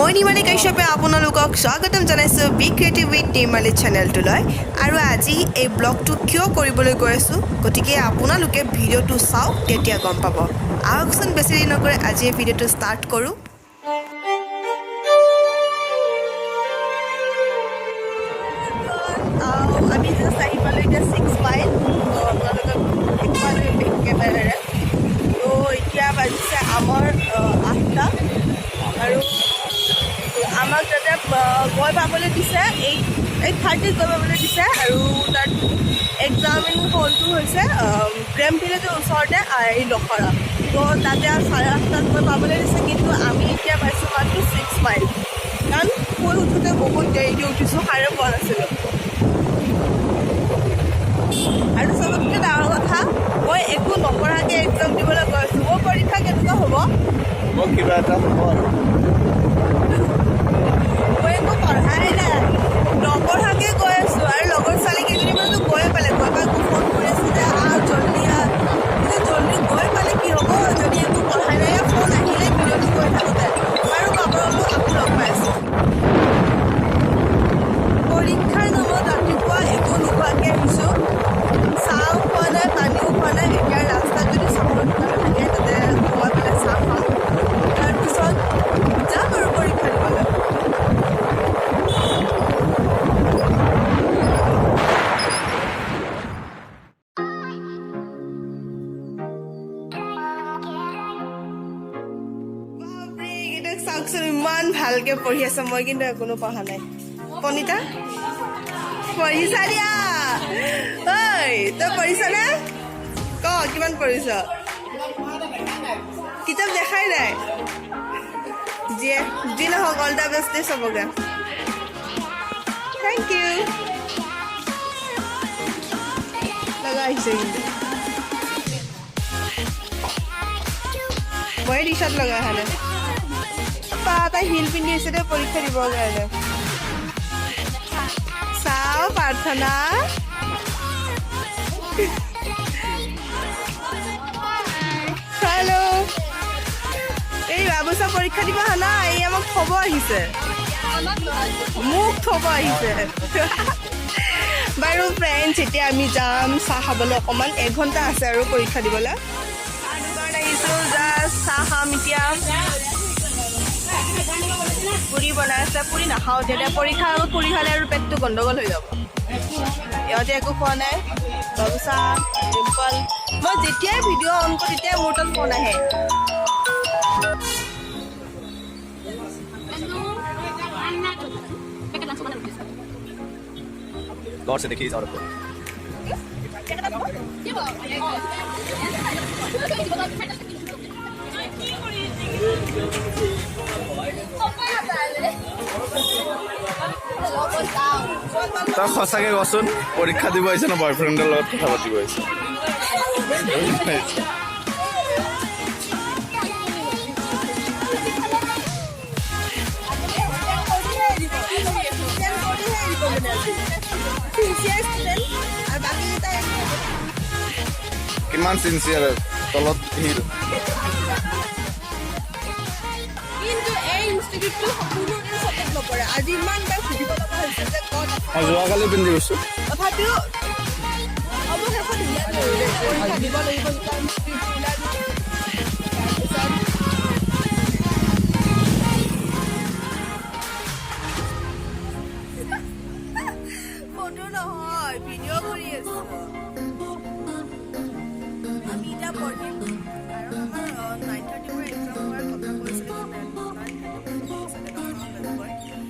মই নিমালী কাশ্যপে আপোনালোকক স্বাগতম জনাইছোঁ বি ক্ৰিয়েটিভ উইথ নিমালী চেনেলটোলৈ আৰু আজি এই ব্লগটো কিয় কৰিবলৈ গৈ আছোঁ গতিকে আপোনালোকে ভিডিঅ'টো চাওক তেতিয়া গম পাব আহকচোন বেছি দেৰি নকৰে আজি এই ভিডিঅ'টো ষ্টাৰ্ট কৰোঁ আমি জাষ্ট আহি পালোঁ এতিয়া 6 মাইল আপোনালোকক দেখুৱালোঁ বেক কেমেৰাৰে তো এতিয়া বাজিছে আমাৰ 8টা আৰু আমাক তাতে গৈ পাবলৈ দিছে 8:30 গৈ পাবলৈ দিছে আৰু তাত এক্সামিন হলটো হৈছে গ্ৰেম ভিলেজৰ ওচৰতে এই লখৰা তো তাতে 8:30 গৈ পাবলৈ দিছে কিন্তু আমি এতিয়া পাইছোঁ মাত্ৰ 6 মাইল কাৰণ শুই উঠোঁতে বহুত দেৰিকৈ উঠিছোঁ সাৰে পোৱা নাছিলোঁ আৰু চবতকৈ ডাঙৰ কথা মই একো নপঢ়াকৈ এক্সাম দিবলৈ গৈ আছোঁ মোৰ পৰীক্ষা কেনেকুৱা হ'ব মই কিবা এটা হ'ব আৰু মই একো পঢ়াই নাই নপঢ়াকৈ গৈ আছোঁ আৰু লগৰ ছোৱালীকেইজনীমানতো গৈয়ে পালে গৈ পাই ফোন কৰি আছোঁ যে জল্দি জল্দি গৈ পালে কি হ'ব যদি একো পঢ়াই নাই ফোন আহিলে ভিডিঅ'টো গৈ থাকোঁতে আৰু বাবৰকো আকৌ লগ পাই আছোঁ পৰীক্ষাৰ নামত ৰাতিপুৱা একো নোখোৱাকৈ আহিছোঁ চাহও খোৱা নাই পানীও খোৱা নাই এতিয়া ৰাস্তাত যদি চাহৰ দোকান থাকে তাতে সোমাই পেলাই চাহ খাম তাৰপিছত যাম আৰু পৰীক্ষা দিবলৈ চাওকচোন ইমান ভালকৈ পঢ়ি আছে মই কিন্তু একোনো পঢ়া নাই পনিতা পঢ়িছা দিয়া ঐ তই পঢ়িছনে ক কিমান পঢ়িছ কিতাপ দেখাই নাই যি নহওক অল দ্য বেষ্ট দেই চবকে থেংক ইউ লগা আহিছে কিন্তু মই টি চাৰ্ট লগা অহা নাই তাই হিল পিন্ধি আছে দে পৰীক্ষা দিবৰ কাৰণে চাও প্ৰাৰ্থনা হেল্ল' এই বাবুচা পৰীক্ষা দিব অহা নাই এই আমাক থব আহিছে মোক থব আহিছে বাৰু ফ্ৰেণ্ডছ এতিয়া আমি যাম চাহ খাবলৈ অকণমান 1 ঘণ্টা আছে আৰু পৰীক্ষা দিবলৈ দোকান আহিছোঁ জাষ্ট চাহ খাম এতিয়া পুৰি বনাই আছে পুৰি নাখাওঁ তেতিয়া পৰীক্ষা আগত পুৰি খালে আৰু পেটটো গণ্ডগোল হৈ যাব ইহঁতে একো খোৱা নাই বাবুচা ডিম্পল মই যেতিয়াই ভিডিঅ' অন কৰোঁ তেতিয়াই মোৰ তাত ফোন আহে गौर से देखिए इस औरत को তই সঁচাকে কচোন পৰীক্ষা দিব আহিছে ন বয়ফ্ৰেণ্ডৰ লগত কথা পাতিব আহিছে কিমান চিনচিয়াৰ তলত হিল কিন্তু এই ইনষ্টিটিউটটো সম্পূৰ্ণৰূপে সঠিক নপৰে আজি ইমানবাৰ সুধিব লগা হৈছে যে ক'ত মই যোৱাকালি পিন্ধি গৈছোঁ তথাপিও অৱশেষত উলিয়াই দিলে পৰীক্ষা দিব লাগিব যেতিয়া ইনষ্টিটিউট ওলাই ফটো নহয় ভিডিঅ' কৰি আছো আমি এতিয়া পঢ়িম আৰু আমাৰ 9:30 পৰা এক্সাম হোৱাৰ কথা কৈছিলোঁ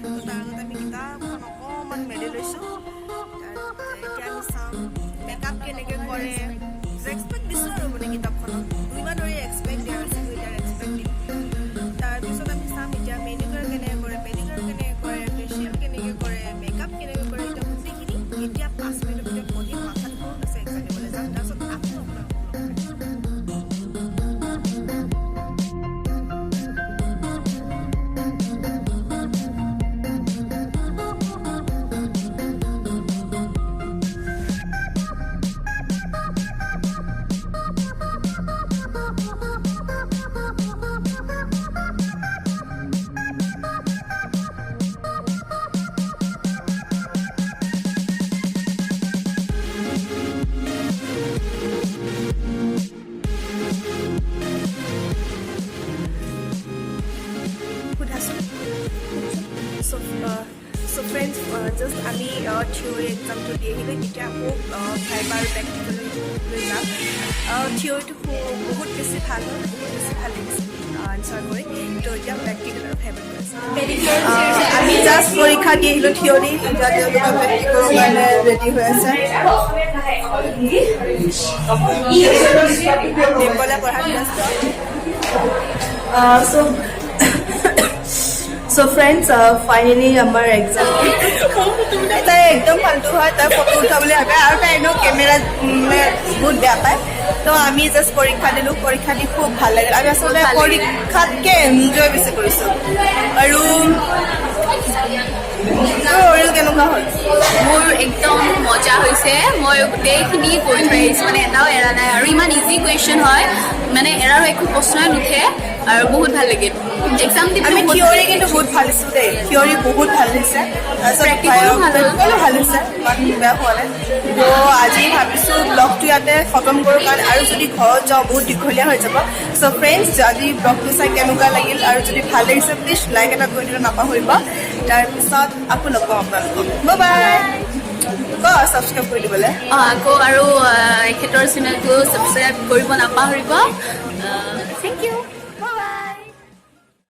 তো তাৰ আগত আমি কিতাপখন অকণমান মেলি লৈছোঁ এতিয়া আমি চাওঁ মেকআপ কেনেকৈ কৰে এক্সপেক্ট দিছোঁ আৰু মানে কিতাপ ফ্ৰেণ্ডছ জাষ্ট আমি থিয়ৰী এক্সামটো দি আহিলোঁ এতিয়া আকৌ ভাইবা আৰু প্ৰেক্টিকেললৈ যাম থিয়ৰীটো বহুত বেছি ভাল হ'ল বহুত বেছি ভাল লাগিছে আনচাৰ কৰি তো এতিয়া প্ৰেক্টিকেল আৰু ভাইবা আমি জাষ্ট পৰীক্ষা দি আহিলোঁ থিয়ৰী এতিয়া তেওঁলোকে প্ৰেক্টিকেলৰ কাৰণে ৰেডি হৈ আছে ডিম্পলে পঢ়াত ব্যস্ত So friends, finally our exam. তাই একদম ফালতু হয় তাই ফটো উঠাবলৈ ভাবে আৰু তাই এনেও কেমেৰাত বহুত বেয়া পায় তো আমি জাষ্ট পৰীক্ষা দিলোঁ পৰীক্ষা দি খুব ভাল লাগিল আমি আচলতে পৰীক্ষাতকৈ এনজয় বেছি কৰিছোঁ আৰু কেনেকুৱা হ'ল মোৰ একদম মজা হৈছে মই গোটেইখিনি কৰি থৈ আহিছোঁ মানে এটাও এৰা নাই আৰু ইমান ইজি কুৱেশ্যন হয় মানে এৰাৰো একো প্ৰশ্নই নুঠে আৰু বহুত ভাল লাগিল এক্সাম দি আমি থিয়ৰী কিন্তু বহুত ভাল দিছোঁ দেই থিয়ৰী বহুত ভাল হৈছে প্ৰেক্টিকেলো ভাল হৈছে ইমান বেয়া হোৱা নাই তো আজি ভাবিছোঁ ব্লগটো ইয়াতে খতম কৰোঁ কাৰণ আৰু যদি ঘৰত যাওঁ বহুত দীঘলীয়া হৈ যাব চ' ফ্ৰেণ্ডছ আজি ব্লগটো চাই কেনেকুৱা লাগিল আৰু যদি ভাল লাগিছে প্লিজ লাইক এটা কৰি দিব নাপাহৰিব তাৰপিছত আকৌ লগ পাম আপোনালোকক বাই ছাবস্ক্ৰাইব কৰি দিবলৈ আকৌ আৰু এখেতৰ চেনেলটো ছাবস্ক্ৰাইব কৰিব নাপাহৰিব থেংক ইউ